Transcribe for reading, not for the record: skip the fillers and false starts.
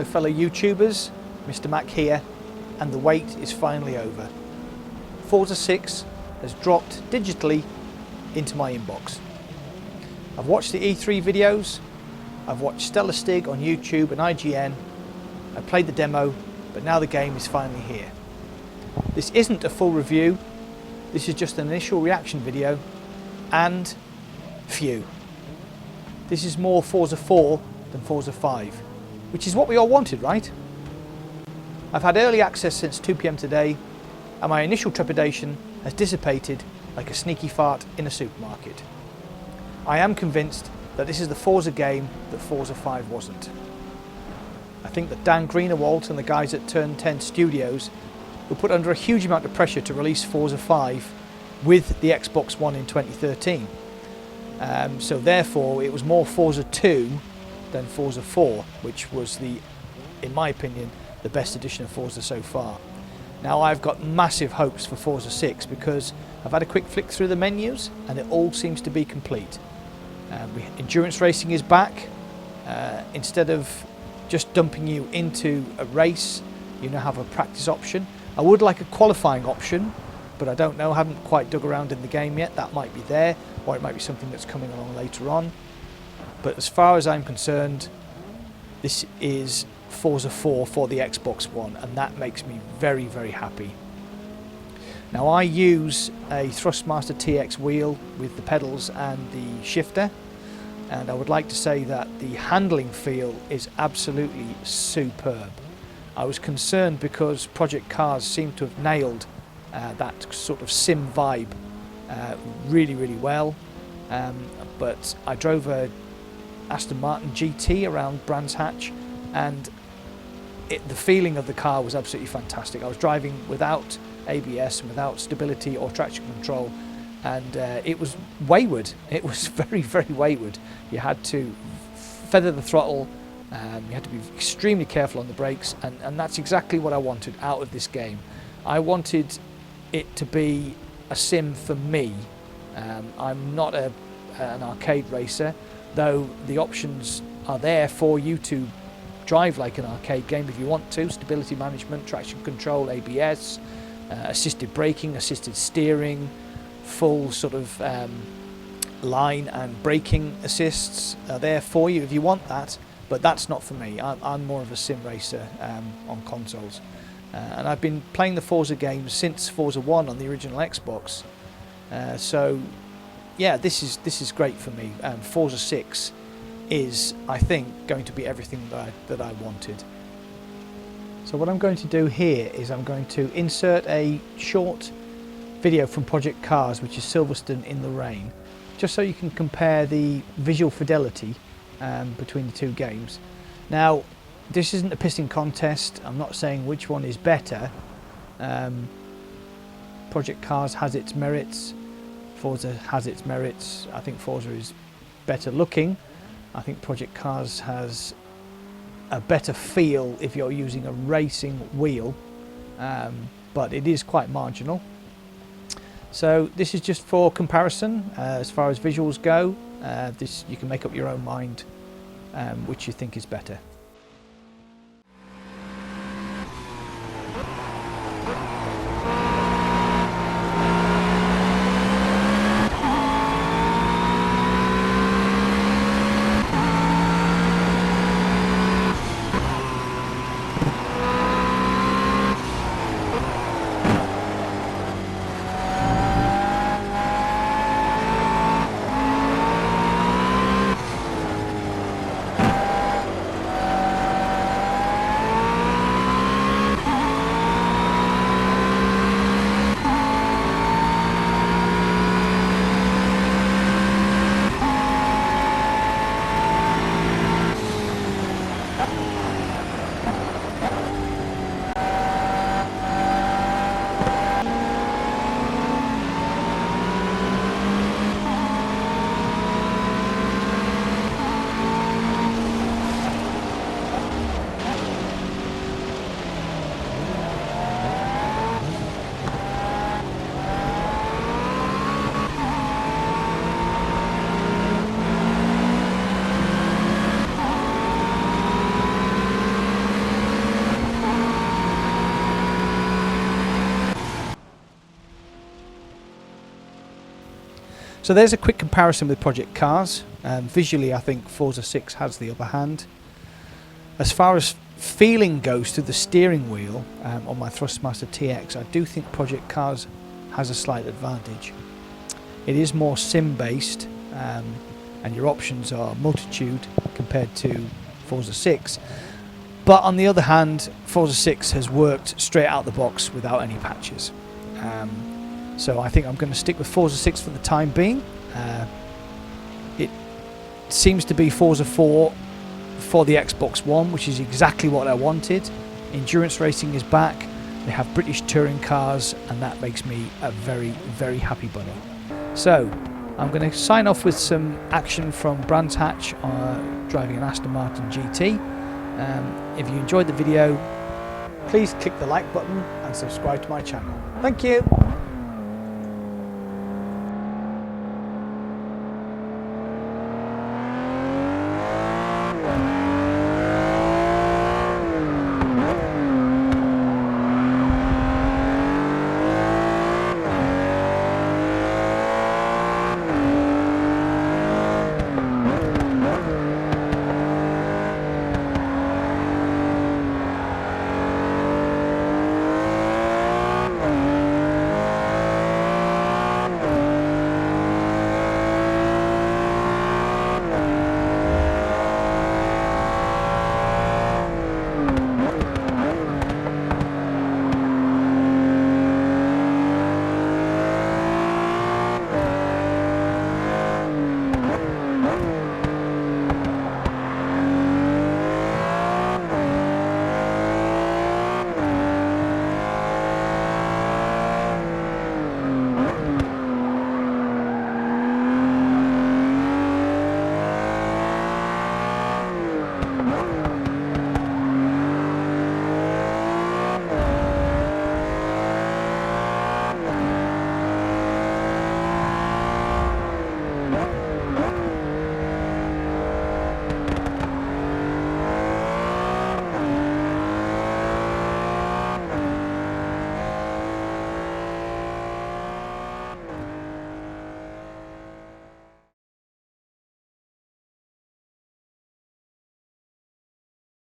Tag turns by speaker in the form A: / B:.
A: fellow YouTubers, Mr. Mac here, and the wait is finally over. Forza 6 has dropped digitally into my inbox. I've watched the E3 videos, I've watched Stellar Stig on YouTube and IGN, I played the demo, but now the game is finally here. This isn't a full review, this is just an initial reaction video, and phew. This is more Forza 4 than Forza 5, which is what we all wanted, right? I've had early access since 2 PM today, and my initial trepidation has dissipated like a sneaky fart in a supermarket. I am convinced that this is the Forza game that Forza 5 wasn't. I think that Dan Greenawalt and the guys at Turn 10 Studios were put under a huge amount of pressure to release Forza 5 with the Xbox One in 2013. So therefore it was more Forza 2 than Forza 4, which was in my opinion, the best edition of Forza so far. Now I've got massive hopes for Forza 6 because I've had a quick flick through the menus and it all seems to be complete. Endurance racing is back. Instead of just dumping you into a race, you now have a practice option. I would like a qualifying option, but I don't know, I haven't quite dug around in the game yet. That might be there, or it might be something that's coming along later on. But as far as I'm concerned, this is Forza 4 for the Xbox One, and that makes me very, very happy. Now I use a Thrustmaster TX wheel with the pedals and the shifter, and I would like to say that the handling feel is absolutely superb. I was concerned because Project Cars seemed to have nailed that sort of sim vibe really, really well, but I drove a Aston Martin GT around Brands Hatch, and the feeling of the car was absolutely fantastic. I was driving without ABS and without stability or traction control, and it was wayward. It was very, very wayward. You had to feather the throttle, you had to be extremely careful on the brakes, and that's exactly what I wanted out of this game. I wanted it to be a sim for me. I'm not an arcade racer, though the options are there for you to drive like an arcade game if you want to. Stability management, traction control, ABS, assisted braking, assisted steering, full sort of line and braking assists are there for you if you want that, but that's not for me. I'm more of a sim racer on consoles, and I've been playing the Forza games since Forza 1 on the original Xbox, so yeah, this is great for me. Forza 6 is, I think, going to be everything that I wanted. So what I'm going to do here is I'm going to insert a short video from Project Cars, which is Silverstone in the Rain, just so you can compare the visual fidelity between the two games. Now, this isn't a pissing contest. I'm not saying which one is better. Project Cars has its merits. Forza has its merits. I think Forza is better looking. I think Project Cars has a better feel if you're using a racing wheel, but it is quite marginal. So this is just for comparison. As far as visuals go, this you can make up your own mind which you think is better. So there's a quick comparison with Project Cars. Visually, I think Forza 6 has the upper hand. As far as feeling goes through the steering wheel on my Thrustmaster TX, I do think Project Cars has a slight advantage. It is more sim based, and your options are multitude compared to Forza 6. But on the other hand, Forza 6 has worked straight out the box without any patches. So I think I'm going to stick with Forza 6 for the time being. It seems to be Forza 4 for the Xbox One, which is exactly what I wanted. Endurance racing is back. They have British touring cars, and that makes me a very, very happy bunny. So I'm going to sign off with some action from Brands Hatch driving an Aston Martin GT. If you enjoyed the video, please click the like button and subscribe to my channel. Thank you.